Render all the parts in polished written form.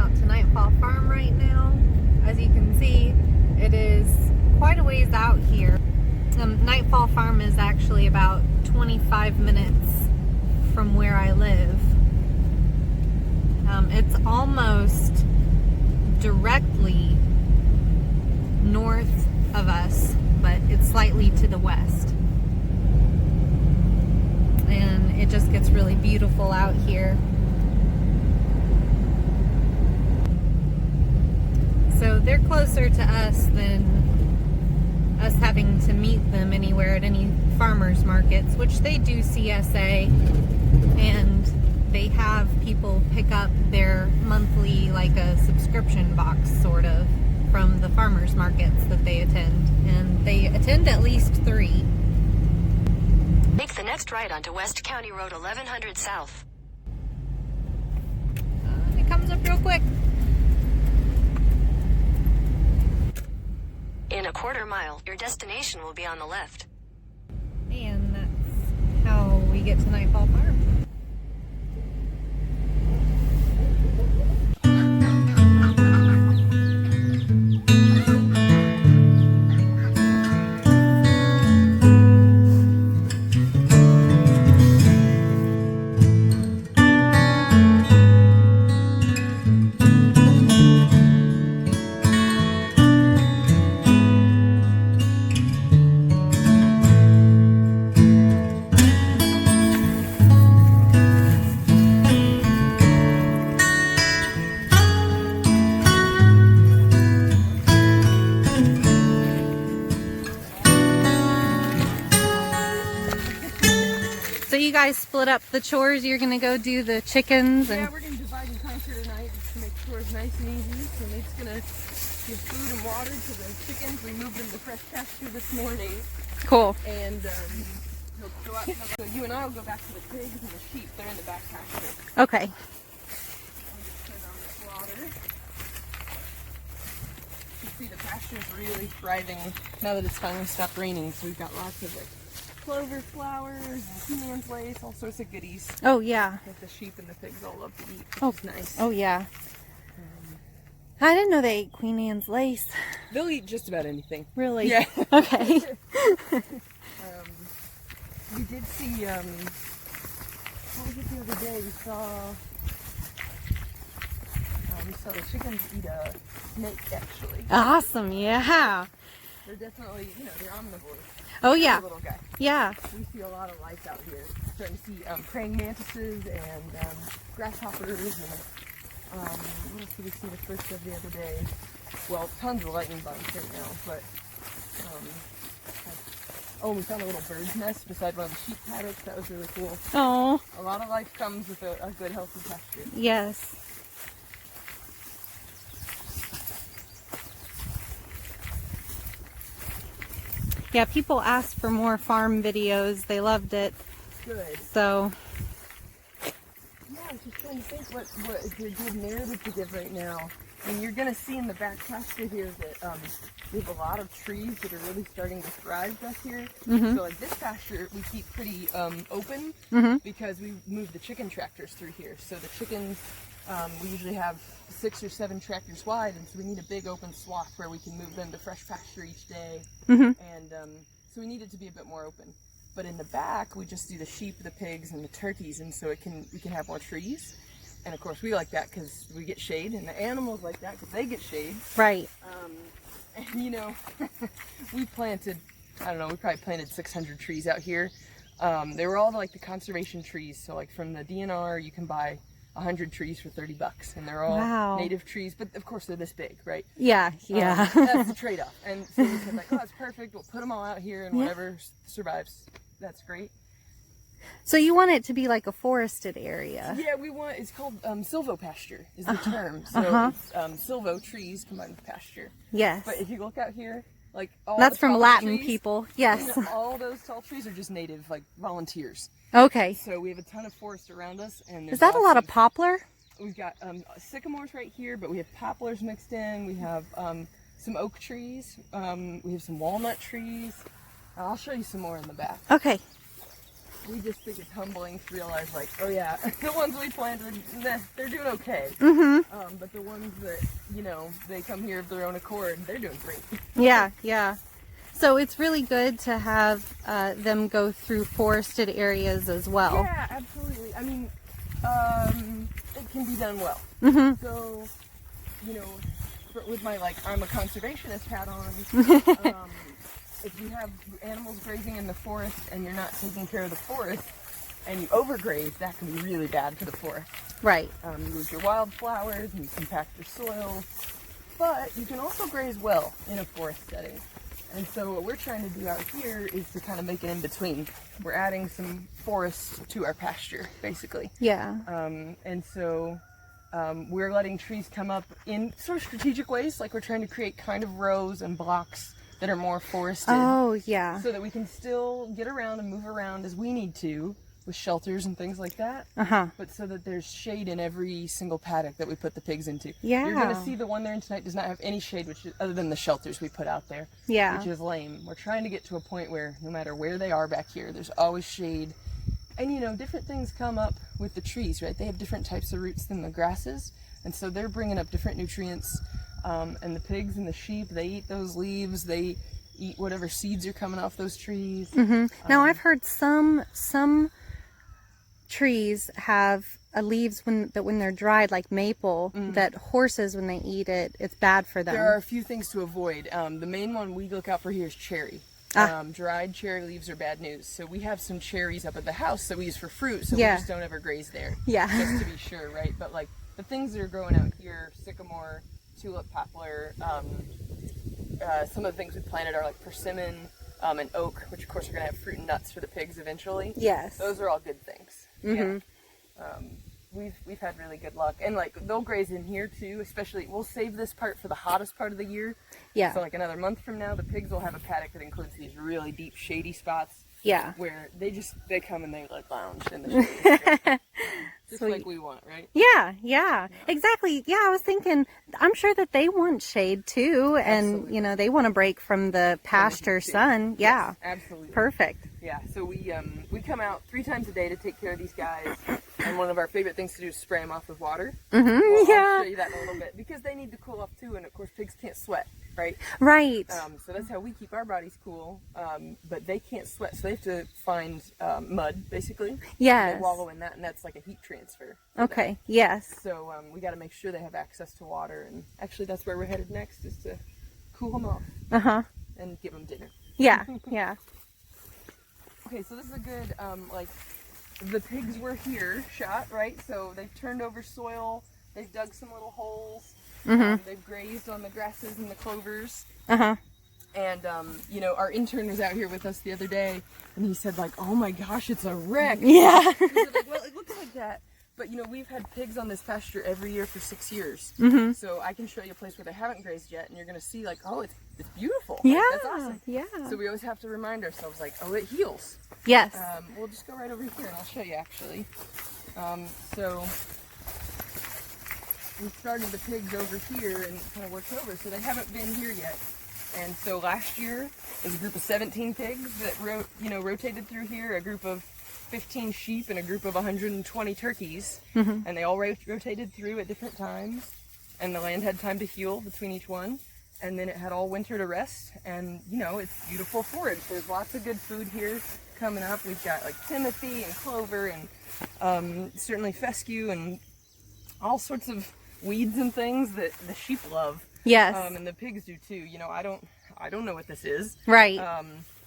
out to Nightfall Farm right now. As you can see, it is quite a ways out here. Nightfall Farm is actually about 25 minutes from where I live. It's almost directly north of us, but it's slightly to the west. And it just gets really beautiful out here. So they're closer to us than us having to meet them anywhere at any farmers markets, which they do CSA, and they have people pick up their monthly, like a subscription box sort of, from the farmers markets that they attend, and they attend at least 3. Make the next right onto West County Road 1100 South. It comes up real quick. In a quarter mile, your destination will be on the left. And that's how we get to Nightfall Farm. So you guys split up the chores. You're gonna go do the chickens, and yeah, we're gonna divide and conquer tonight just to make chores nice and easy. So Nate's gonna give food and water to the chickens. We moved them to fresh pasture this morning, cool. and he'll go out. So you and I will go back to the pigs and the sheep. They're in the back pasture. Okay. I'll just turn on this water. You can see the pasture's really thriving now that it's finally stopped raining. So we've got lots of like clover flowers, Queen Anne's lace, all sorts of goodies Oh yeah. that the sheep and the pigs all love to eat, which Oh, is nice. Oh yeah. I didn't know they ate Queen Anne's lace. They'll eat just about anything. Really? Yeah. Okay. We did see, what was it the other day? We saw the chickens eat a snake, actually. Awesome. Yeah. They're definitely, they're omnivores. Oh yeah. Little guy. Yeah. We see a lot of life out here. Starting to see praying mantises and grasshoppers and what else did we see the first of the other day? Well, tons of lightning bugs right now, but we found a little bird's nest beside one of the sheep paddocks. That was really cool. Oh. A lot of life comes with a good healthy pasture. Yes. Yeah, people asked for more farm videos. They loved it. Good. So. Yeah, I was just trying to think what is a good narrative to give right now. I mean, you're going to see in the back pasture here that we have a lot of trees that are really starting to thrive back here. Mm-hmm. So like this pasture we keep pretty open because we move the chicken tractors through here. So the chickens, we usually have 6 or 7 tractors wide, and so we need a big open swath where we can move them to fresh pasture each day. And so we need it to be a bit more open. But in the back, we just do the sheep, the pigs, and the turkeys, and so we can have more trees. And of course, we like that because we get shade, and the animals like that because they get shade. Right. And we planted, I don't know, we probably planted 600 trees out here. They were all like the conservation trees. So like from the DNR, you can buy 100 trees for $30, and they're all native trees. But of course, they're this big, right? Yeah. Yeah. That's the trade-off. And so we said like, oh, that's perfect. We'll put them all out here, and whatever survives, that's great. So you want it to be like a forested area? Yeah, it's called silvopasture is the term. So it's silvo, trees combined with pasture. Yes. But if you look out here, like all That's the from tall Latin trees, people. Yes. all those tall trees are just native, like volunteers. Okay. So we have a ton of forest around us. And Is that a lot of poplar? We've got sycamores right here, but we have poplars mixed in. We have some oak trees. We have some walnut trees. I'll show you some more in the back. Okay. we just think it's humbling to realize, like, oh yeah, the ones we planted, they're doing okay. But the ones that, you know, they come here of their own accord, they're doing great. Yeah, yeah. So it's really good to have them go through forested areas as well. Yeah, absolutely. I mean, it can be done well. So, you know, with my, like, I'm a conservationist hat on, if you have animals grazing in the forest and you're not taking care of the forest and you overgraze, that can be really bad for the forest. Right. You lose your wildflowers and you compact your soils, but you can also graze well in a forest setting. And so what we're trying to do out here is to kind of make it in between. We're adding some forest to our pasture, basically. Yeah. And so we're letting trees come up in sort of strategic ways, like we're trying to create kind of rows and blocks that are more forested. Oh, yeah. So that we can still get around and move around as we need to with shelters and things like that. But so that there's shade in every single paddock that we put the pigs into. Yeah. You're going to see the one there in tonight does not have any shade, which is, other than the shelters we put out there. Yeah. Which is lame. We're trying to get to a point where no matter where they are back here, there's always shade. And you know, different things come up with the trees, right? They have different types of roots than the grasses. And so they're bringing up different nutrients. And the pigs and the sheep, they eat those leaves. They eat whatever seeds are coming off those trees. Now I've heard some trees have leaves when they're dried, like maple, that horses, when they eat it, it's bad for them. There are a few things to avoid. The main one we look out for here is cherry. Dried cherry leaves are bad news. So we have some cherries up at the house that we use for fruit, so we just don't ever graze there. Yeah. Just to be sure, right? But like the things that are growing out here, sycamore, tulip poplar, some of the things we planted are like persimmon and oak, which of course are going to have fruit and nuts for the pigs eventually. Yes. Those are all good things. Yeah. We've had really good luck, and like they'll graze in here too. Especially, we'll save this part for the hottest part of the year. Yeah. So like another month from now, the pigs will have a paddock that includes these really deep shady spots. Yeah. Where they come and they like lounge in the shade. Just Sweet. like we want, right? Yeah, exactly. Yeah, I was thinking, I'm sure that they want shade too, and Absolutely. you know, they want a break from the pasture sun. Yeah. Yes, absolutely. Perfect. Yeah, so we come out 3 times a day to take care of these guys, and one of our favorite things to do is spray them off with water. I'll show you that in a little bit, because they need to cool off too, and of course pigs can't sweat, right? Right. So that's how we keep our bodies cool, but they can't sweat, so they have to find mud, basically. Yes. They wallow in that, and that's like a heat transfer. Okay. Yes. So we got to make sure they have access to water, and actually that's where we're headed next, is to cool them off and give them dinner. Yeah. Yeah. Okay, so this is a good, like, the pigs were here, shot, right? So they've turned over soil, they've dug some little holes, they've grazed on the grasses and the clovers. And, you know, our intern was out here with us the other day, and he said, like, oh my gosh, it's a wreck. Yeah. He said, like, well, it looks like that. But, you know, we've had pigs on this pasture every year for 6 years. So I can show you a place where they haven't grazed yet, and you're going to see, like, oh, it's beautiful. Yeah. That's awesome. Yeah. So we always have to remind ourselves, like, oh, it heals. Yes. We'll just go right over here, and I'll show you, actually. So we started the pigs over here and kind of worked over, so they haven't been here yet. And so last year, there was a group of 17 pigs that rotated through here, a group of 15 sheep and a group of 120 turkeys, and they all rotated through at different times, and the land had time to heal between each one, and then it had all winter to rest, and you know, it's beautiful forage. There's lots of good food here coming up. We've got like timothy and clover and certainly fescue and all sorts of weeds and things that the sheep love. Yes. And the pigs do too. You know, I don't know what this is. Right.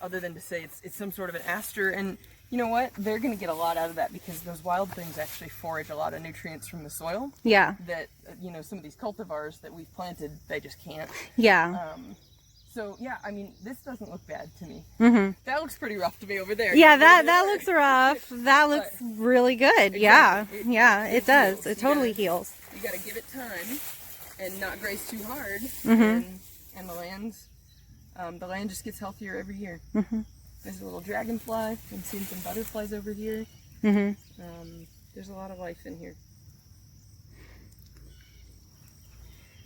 Other than to say it's some sort of an aster, and you know what? They're going to get a lot out of that, because those wild things actually forage a lot of nutrients from the soil. Yeah. That, you know, some of these cultivars that we've planted, they just can't. Yeah. So yeah, I mean, this doesn't look bad to me. Mm-hmm. That looks pretty rough to me over there. Yeah, that looks rough. That looks really good. Exactly. Yeah, it does. heals. It totally heals. You got to give it time and not graze too hard, Mm-hmm. and the land just gets healthier every year. Mm-hmm. There's a little dragonfly. I'm seeing some butterflies over here. Mm-hmm. There's a lot of life in here.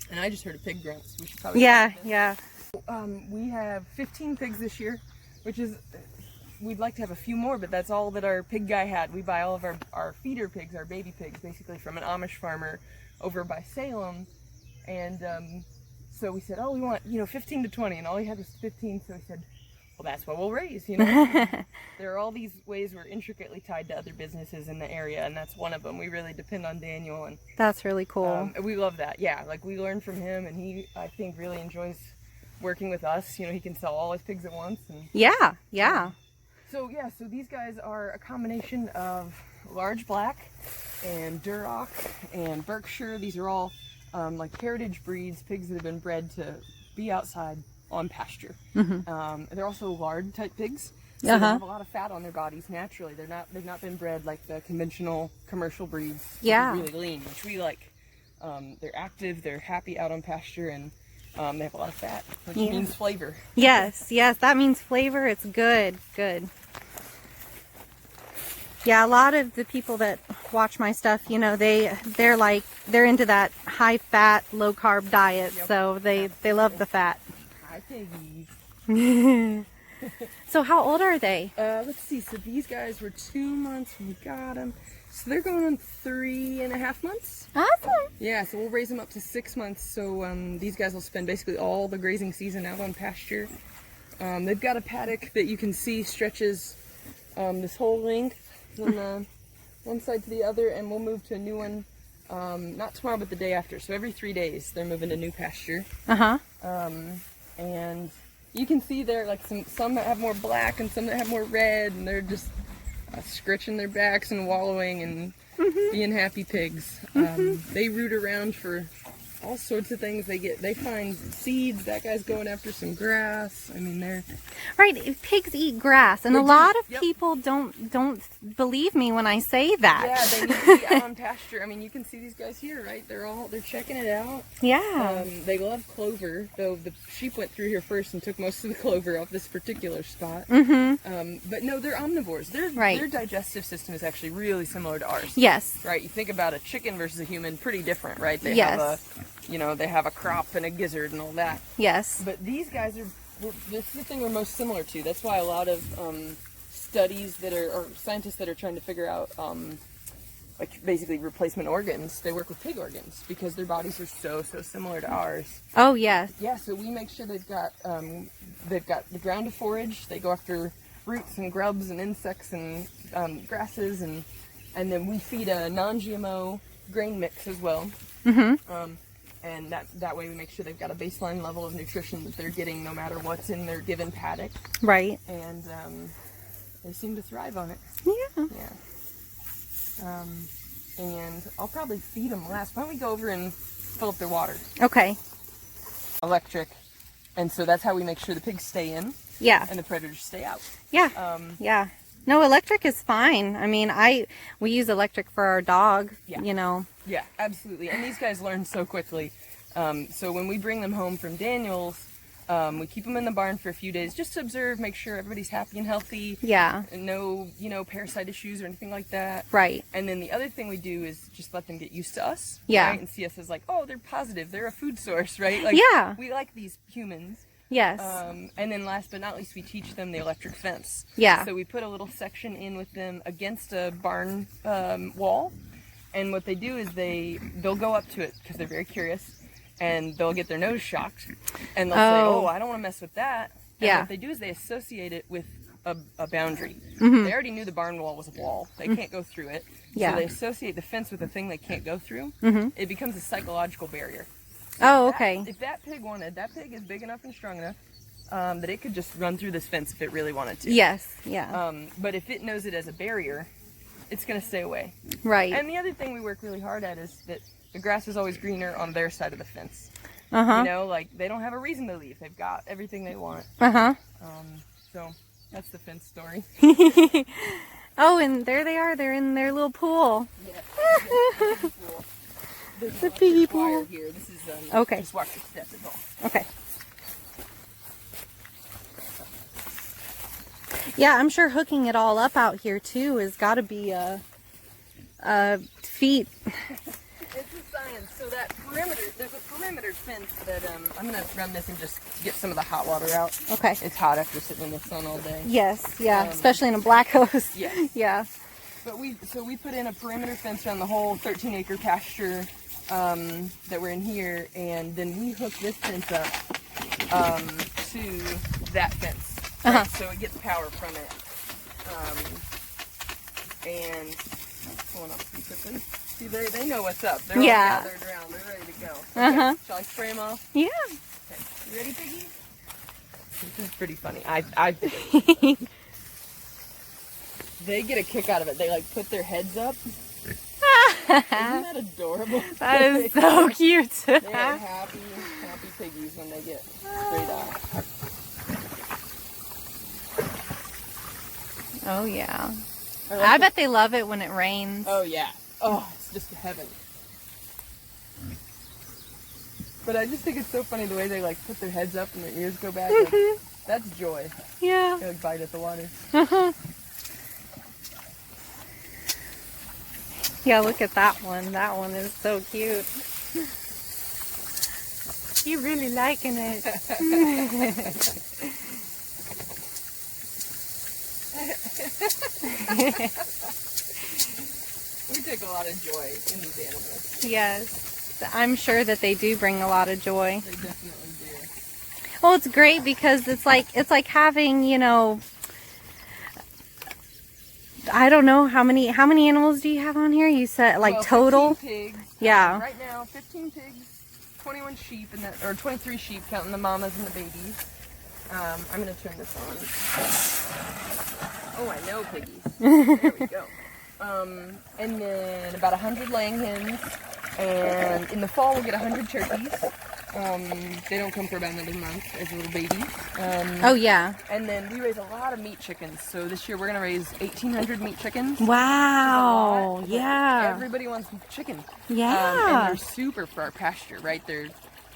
And I just heard a pig grunt, so we should probably... Yeah. We have 15 pigs this year, which is we'd like to have a few more, but that's all that our pig guy had. We buy all of our feeder pigs, our baby pigs, basically from an Amish farmer over by Salem. And so we said, oh, we want, 15 to 20. And all he had was 15. So he said, well, that's what we'll raise, There are all these ways we're intricately tied to other businesses in the area, and that's one of them. We really depend on Daniel, and That's really cool. we love that. Yeah, like we learn from him, and he, I think, really enjoys working with us. He can sell all his pigs at once. And Yeah. so these guys are a combination of large black and Duroc and Berkshire. These are all like heritage breeds, pigs that have been bred to be outside on pasture. They're also lard type pigs, so they have a lot of fat on their bodies naturally. They've not been bred like the conventional commercial breeds. Yeah. Really lean, which we like. They're active, they're happy out on pasture, and they have a lot of fat, which means flavor. Yes, that means flavor. It's good. Yeah, a lot of the people that watch my stuff, they're into that high fat, low carb diet. Yep. So they love the fat. Hi, piggies. So how old are they? Let's see. So these guys were 2 months when we got them. So they're going on 3.5 months. Awesome. Yeah, so we'll raise them up to 6 months. So these guys will spend basically all the grazing season out on pasture. They've got a paddock that you can see stretches this whole length from one side to the other, and we'll move to a new one not tomorrow, but the day after. So every 3 days they're moving to new pasture. And you can see there, like some that have more black and some that have more red, and they're just scritching their backs and wallowing and being happy pigs. They root around for all sorts of things. They find seeds. That guy's going after some grass. I mean, they're right. Pigs eat grass, and They a do. lot of Yep. people don't believe me when I say that. yeah, they need to be out on pasture. I mean, you can see these guys here, right? They're checking it out. Yeah. They love clover, though the sheep went through here first and took most of the clover off this particular spot. But no, they're omnivores. Their digestive system is actually really similar to ours. Yes. Right, you think about a chicken versus a human, pretty different, right? They Yes. they have a crop and a gizzard and all that. Yes. But these guys this is the thing we're most similar to. That's why a lot of studies or scientists that are trying to figure out like basically replacement organs, they work with pig organs because their bodies are so similar to ours. Oh yes. Yeah, so we make sure they've got the ground to forage. They go after roots and grubs and insects and grasses, and then we feed a non-GMO grain mix as well. And that way we make sure they've got a baseline level of nutrition that they're getting no matter what's in their given paddock. Right. And they seem to thrive on it. Yeah. Yeah. And I'll probably feed them last. Why don't we go over and fill up their water? Okay. Electric. And so that's how we make sure the pigs stay in Yeah. and the predators stay out. Yeah. Yeah. No, electric is fine. I mean, we use electric for our dog. Yeah. Yeah, absolutely. And these guys learn so quickly. So when we bring them home from Daniel's, we keep them in the barn for a few days just to observe, make sure everybody's happy and healthy. Yeah. And no, parasite issues or anything like that. Right. And then the other thing we do is just let them get used to us. Yeah. Right? And see us as like, oh, they're positive. They're a food source, right? Like, Yeah. we like these humans. Yes. And then last but not least, we teach them the electric fence. Yeah. So we put a little section in with them against a barn wall. And what they do is they'll go up to it because they're very curious, and they'll get their nose shocked, and they'll say, "Oh, I don't want to mess with that." And Yeah. what they do is they associate it with a boundary. Mm-hmm. They already knew the barn wall was a wall; they can't go through it. Yeah. So they associate the fence with a thing they can't go through. Mm-hmm. It becomes a psychological barrier. Oh, okay. If that pig that pig is big enough and strong enough that it could just run through this fence if it really wanted to. Yes. Yeah. But if it knows it as a barrier, it's going to stay away. Right. And the other thing we work really hard at is that the grass is always greener on their side of the fence. Like they don't have a reason to leave. They've got everything they want. So that's the fence story. Oh, and there they are. They're in their little pool. Yeah. There's The piggy wire pool. here. This is Okay. just watch the step is all. Okay. Yeah, I'm sure hooking it all up out here too has got to be a feat. It's a And so that perimeter, there's a perimeter fence that I'm gonna run this and just get some of the hot water out. Okay. It's hot after sitting in the sun all day. Yes, yeah, especially in a black hose. Yes. Yeah. But we put in a perimeter fence around the whole 13-acre pasture that we're in here, and then we hook this fence up to that fence, right? So it gets power from it. And hold on, see, they know what's up. They're all gathered around. They're ready to go. Okay. Shall I spray them off? Yeah. Okay. You ready, piggy? This is pretty funny. They get a kick out of it. They like put their heads up. Isn't that adorable? That is so cute. They are happy piggies when they get sprayed off. Oh yeah. I bet they love it when it rains. Oh yeah. Oh, it's just heaven. But I just think it's so funny the way they like put their heads up and their ears go back. Like, that's joy. Yeah. They like bite at the water. Yeah, look at that one. That one is so cute. You really liking it. We take a lot of joy in these animals. Yes. I'm sure that they do bring a lot of joy. They definitely do. Well, it's great because it's like having, you know, I don't know how many animals do you have on here? You said like total? 15 pigs. Yeah. Right now, 15 pigs, 21 sheep, or 23 sheep, counting the mamas and the babies. I'm gonna turn this on. Oh, I know piggies. There we go. And then about 100 laying hens, and in the fall we'll get 100 turkeys. They don't come for about another month as little babies. Oh yeah. And then we raise a lot of meat chickens. So this year we're gonna raise 1,800 meat chickens. Wow. Yeah. Everybody wants chicken. Yeah. And they're super for our pasture, right?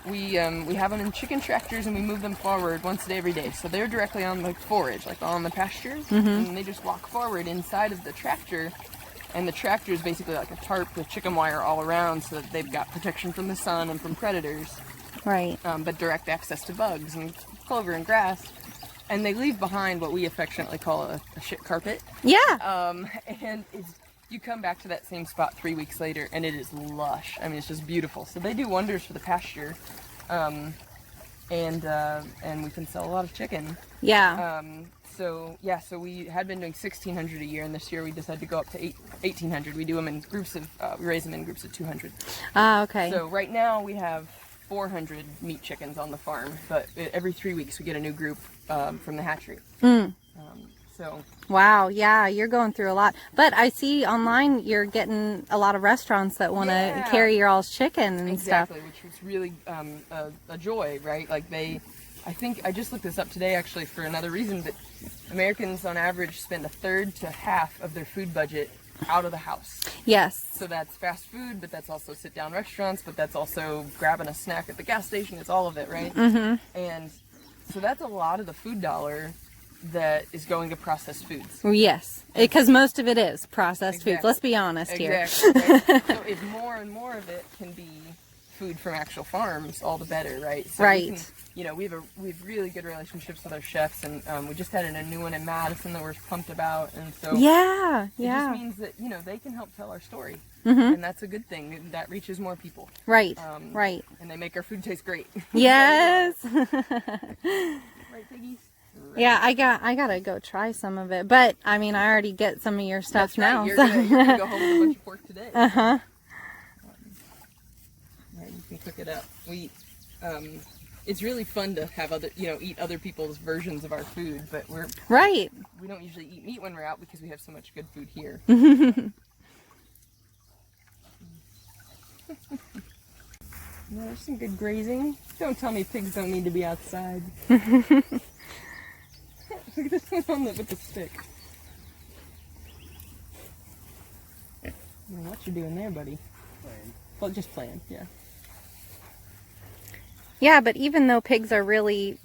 We have them in chicken tractors and we move them forward once a day every day. So they're directly on the forage, like on the pasture, and they just walk forward inside of the tractor. And the tractor is basically like a tarp with chicken wire all around, so that they've got protection from the sun and from predators. Right. But direct access to bugs and clover and grass. And they leave behind what we affectionately call a shit carpet. Yeah. And you come back to that same spot 3 weeks later and it is lush. I mean, it's just beautiful. So they do wonders for the pasture. And we can sell a lot of chicken. Yeah. So we had been doing 1,600 a year, and this year we decided to go up to 1,800. We do them in groups of, we raise them in groups of 200. Ah, okay. So right now we have 400 meat chickens on the farm, but every 3 weeks we get a new group from the hatchery. So. Wow, yeah, you're going through a lot. But I see online you're getting a lot of restaurants that want to carry your all's chicken and stuff. Exactly, which was really a joy, right? Like I think I just looked this up today actually for another reason, that Americans on average spend a third to half of their food budget out of the house. Yes. So that's fast food, but that's also sit-down restaurants, but that's also grabbing a snack at the gas station. It's all of it, right? Mm-hmm. And so that's a lot of the food dollar that is going to processed foods. Yes, because most of it is processed foods. Let's be honest here. Exactly. Right? So if more and more of it can be food from actual farms, all the better, right? So right. We have really good relationships with our chefs, and we just had a new one in Madison that we're pumped about, and so it just means that they can help tell our story, and that's a good thing. That reaches more people. Right. Right. And they make our food taste great. Yes. Right, piggies. Right. Yeah, I gotta go try some of it, but I mean, I already get some of your stuff That's right. now. You're So. gonna go home with a bunch of pork today. Uh-huh. Right, you can cook it up. It's really fun to have eat other people's versions of our food, but we don't usually eat meat when we're out because we have so much good food here. There's some good grazing. Don't tell me pigs don't need to be outside. Look at this one with the stick. What you doing there, buddy? Playing. Well, just playing, yeah. Yeah, but even though pigs are really,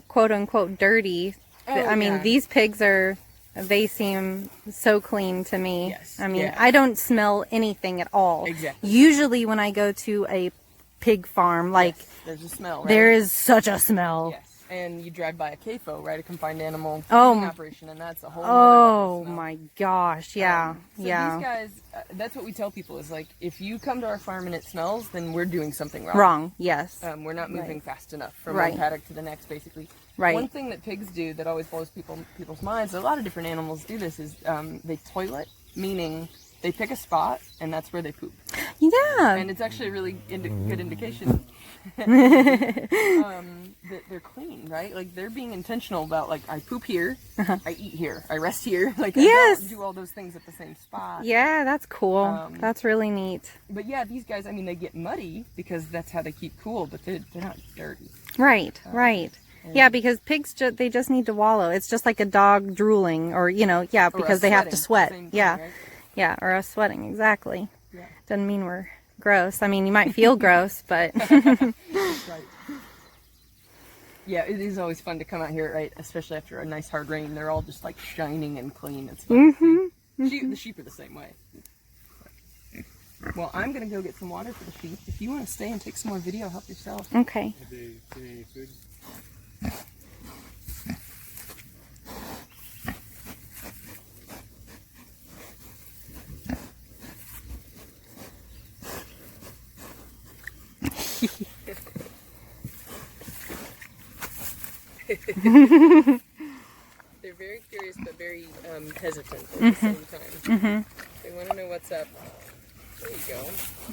quote unquote dirty, I mean, these pigs are They seem so clean to me. Yes. I mean, Yeah. I don't smell anything at all. Exactly. Usually when I go to a pig farm, like, Yes, there's a smell, right? there is such a smell. Yes. And you drive by a CAFO, right? A confined animal Oh. feeding operation, and that's a whole Oh other smell. my gosh, yeah, So yeah. these guys, that's what we tell people is like, if you come to our farm and it smells, then we're doing something wrong. Wrong, yes. We're not moving fast enough from Right. one paddock to the next, basically. Right. One thing that pigs do that always blows people's minds, a lot of different animals do this, is they toilet, meaning they pick a spot and that's where they poop. Yeah. And it's actually a really good indication that they're clean, right? Like they're being intentional about like, I poop here, I eat here, I rest here. Like Yes. I don't do all those things at the same spot. Yeah, that's cool. That's really neat. But yeah, these guys, I mean, they get muddy because that's how they keep cool, but they're not dirty. Right, right. Yeah, because pigs, they just need to wallow. It's just like a dog drooling or, yeah, because they have to sweat. Same thing, Yeah, right? yeah, or us sweating, exactly. Yeah. Doesn't mean we're gross. I mean, you might feel gross, but... Right. Yeah, it is always fun to come out here, right? Especially after a nice hard rain. They're all just like shining and clean. It's fun to see. The sheep are the same way. Well, I'm going to go get some water for the sheep. If you want to stay and take some more video, help yourself. Okay. Any food? They're very curious but very hesitant at the same time. They want to know what's up. There you go.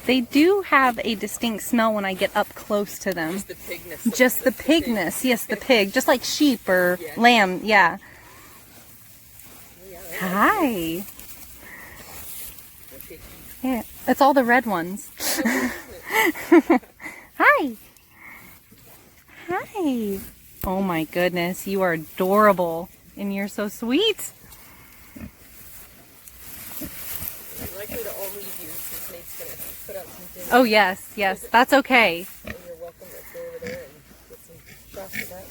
They do have a distinct smell when I get up close to them. Just the pigness. Just the pigness. Yes, the pig. Just like sheep or Yeah. lamb. Yeah. Oh, yeah, Hi. okay. Yeah. It's all the red ones. Hi. Hi. Oh my goodness. You are adorable. And you're so sweet. I'd like her to all leave you because Nate's going to put out some dinner. Oh yes. Yes. That's okay. And you're welcome to go over there and get some shots of that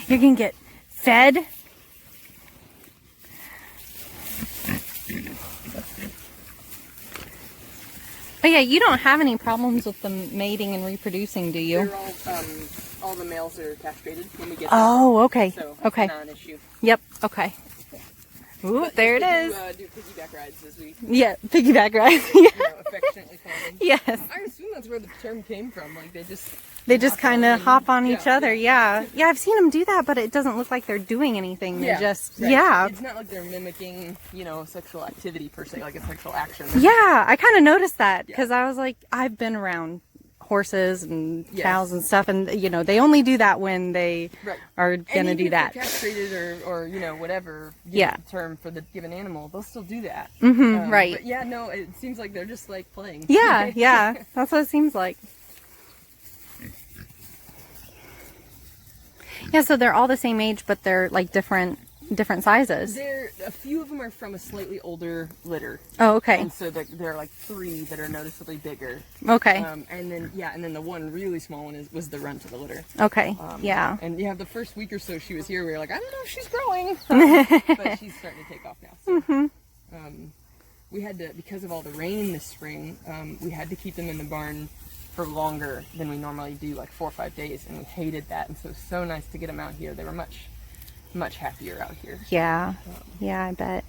too. You're going to get fed. Oh yeah, you don't have any problems with them mating and reproducing, do you? They're all the males are castrated when we get them. Oh, okay. So Okay. it's not an issue. Yep. Okay. Ooh, But there it they is. Do piggyback rides as we Yeah, piggyback ride. affectionately call them. Yes. I assume that's where the term came from. Like they just kind of hop on each Yeah, other. Yeah. Yeah, I've seen them do that, but it doesn't look like they're doing anything. They're just, right. yeah. It's not like they're mimicking, sexual activity per se, like a sexual action. Yeah, I kind of noticed that because I was like, I've been around horses and Yes. cows and stuff, and they only do that when they Right. are And gonna even do if that. they're castrated or whatever Yeah. term for the given animal, they'll still do that. Right. But yeah, no, it seems like they're just like playing. Yeah, yeah, that's what it seems like. Yeah, so they're all the same age, but they're like different sizes. A few of them are from a slightly older litter. Oh, okay. And so there are like 3 that are noticeably bigger. Okay. And then the one really small one was the runt of the litter. Okay. Yeah. And the first week or so she was here, we were like, I don't know if she's growing, but she's starting to take off now. So, we had to, because of all the rain this spring, we had to keep them in the barn for longer than we normally do, like 4 or 5 days, and we hated that. And so it was so nice to get them out here. They were much happier out here. Yeah. Yeah, I bet.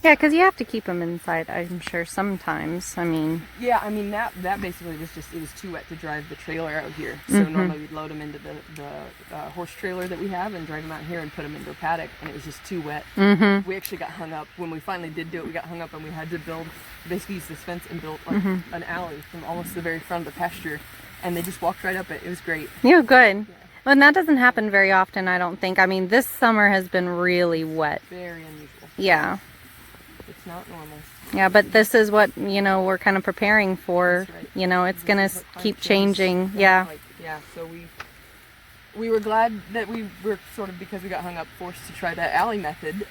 Yeah, because you have to keep them inside, I'm sure, sometimes. I mean... Yeah, I mean, that basically was just, it was too wet to drive the trailer out here. So normally we'd load them into the horse trailer that we have and drive them out here and put them into a paddock, and it was just too wet. We actually got hung up. When we finally did do it, we got hung up and we had to basically use this fence and build like an alley from almost the very front of the pasture, and they just walked right up it. It was great. You're good. Well, and that doesn't happen very often, I don't think. I mean, this summer has been really wet. Very unusual. Yeah. It's not normal. Yeah, but this is what, we're kind of preparing for. That's right. It's going to keep changing. Yeah. So we were glad that we were sort of, because we got hung up, forced to try that alley method.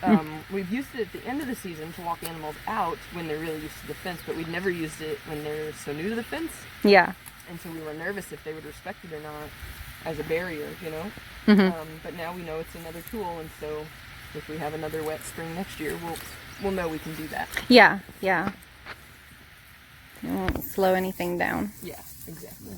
We've used it at the end of the season to walk animals out when they're really used to the fence, but we'd never used it when they're so new to the fence. Yeah. And so we were nervous if they would respect it or not as a barrier, But now we know it's another tool, and so if we have another wet spring next year, we'll know we can do that. Yeah, yeah. It won't slow anything down. Yeah, exactly.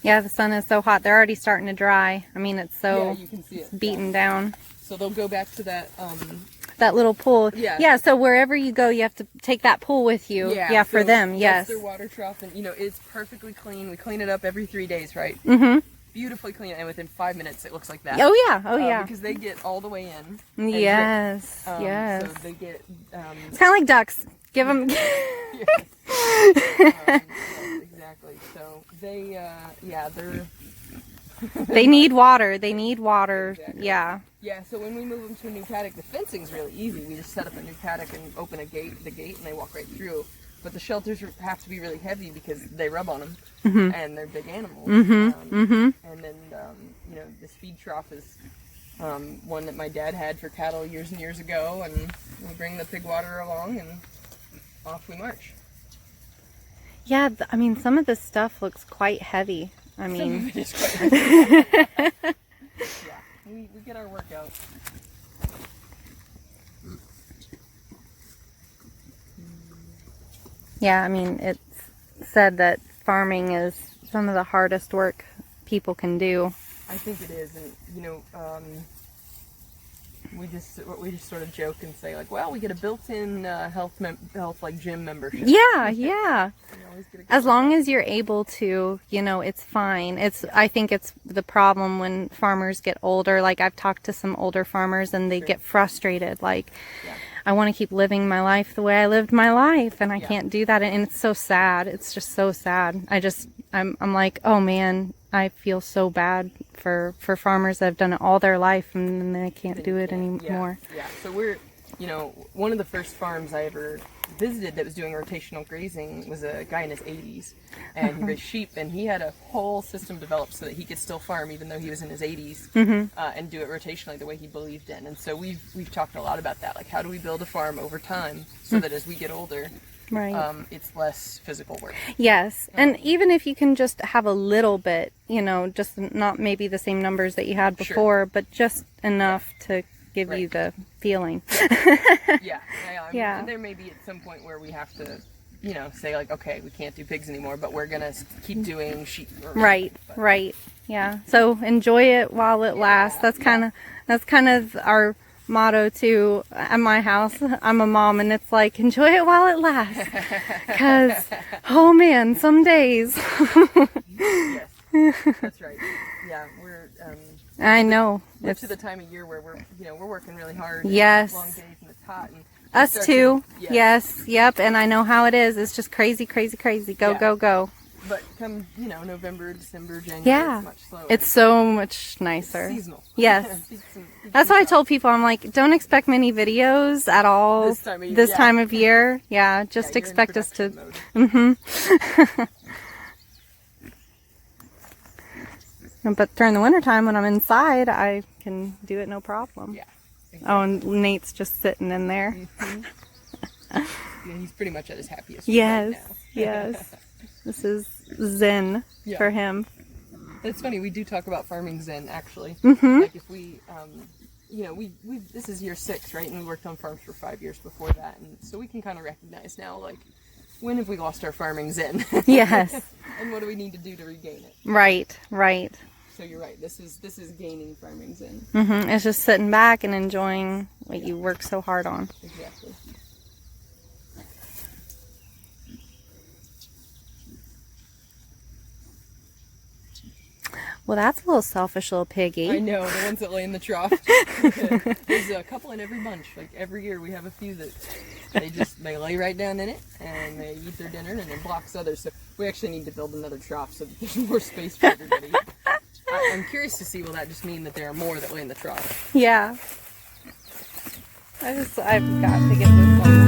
Yeah, the sun is so hot. They're already starting to dry. I mean, it's so Yeah, you can see it. beaten down. So they'll go back to that. That little pool. Yeah. Yeah, so wherever you go, you have to take that pool with you. Yeah, for so them, yes. That's their water trough, and it's perfectly clean. We clean it up every 3 days, right? Mm-hmm. Beautifully clean, and within 5 minutes it looks like that. Oh, yeah. Oh, yeah. Because they get all the way in. and Yes. drip. Yes. So they get. It's kind of like ducks. Give them. Exactly. So they, they're. They need water. They need water. Exactly. Yeah. Yeah, so when we move them to a new paddock, the fencing's really easy. We just set up a new paddock and open the gate, and they walk right through. But the shelters have to be really heavy because they rub on them, and they're big animals. And then, this feed trough is one that my dad had for cattle years and years ago, and we bring the pig water along, and off we march. Yeah, I mean, some of this stuff looks quite heavy. I mean, Some of it is quite heavy. Yeah, we get our workout. yeah, I mean, it's said that farming is some of the hardest work people can do. I think it is, and we just sort of joke and say like, well, we get a built-in health like gym membership. Yeah, yeah. As long long as you're able to, it's fine. I think it's the problem when farmers get older. Like, I've talked to some older farmers and they get frustrated. Like, I want to keep living my life the way I lived my life, and I can't do that. And it's so sad. It's just so sad. I'm like, oh man, I feel so bad for farmers that have done it all their life and then they can't do it anymore. Yeah. So we're, one of the first farms I ever visited that was doing rotational grazing was a guy in his 80s, and he raised sheep, and he had a whole system developed so that he could still farm even though he was in his 80s, and do it rotationally the way he believed in. And so we've talked a lot about that, like how do we build a farm over time so that as we get older, right, it's less physical work. Yes, and even if you can just have a little bit, just not maybe the same numbers that you had before, but just enough to give you the feeling. Yeah. And there may be at some point where we have to, say like, okay, we can't do pigs anymore, but we're gonna keep doing sheep. Right. Yeah. So enjoy it while it lasts. That's kind of our motto too at my house. I'm a mom, and it's like, enjoy it while it lasts. Because, oh man, some days. Yes, that's right. Yeah, we're. I know. It's to the time of year where we're working really hard. Yes. Long days and it's hot. And us too. Yes. Yep. And I know how it is. It's just crazy. Go. But come, November, December, January, it's much slower. It's so much nicer. It's seasonal. Yes. That's why I told people, I'm like, don't expect many videos at all this time of year. Yeah, just expect us to. But during the wintertime when I'm inside, I can do it no problem. Yeah. Exactly. Oh, and Nate's just sitting in there. He's pretty much at his happiest right now. Yes. This is zen for him. It's funny, we do talk about farming zen, actually. Like if we, this is year 6, right? And we worked on farms for 5 years before that. And so we can kind of recognize now, like, when have we lost our farming zen? Yes. And what do we need to do to regain it? Right. So you're right. This is gaining farming zen. It's just sitting back and enjoying what you work so hard on. Exactly. Well, that's a little selfish little piggy. I know, the ones that lay in the trough. There's a couple in every bunch. Like every year we have a few that they lay right down in it and they eat their dinner, and it blocks others. So we actually need to build another trough so that there's more space for everybody. I'm curious to see, will that just mean that there are more that lay in the trough? Yeah. I've got to get this one.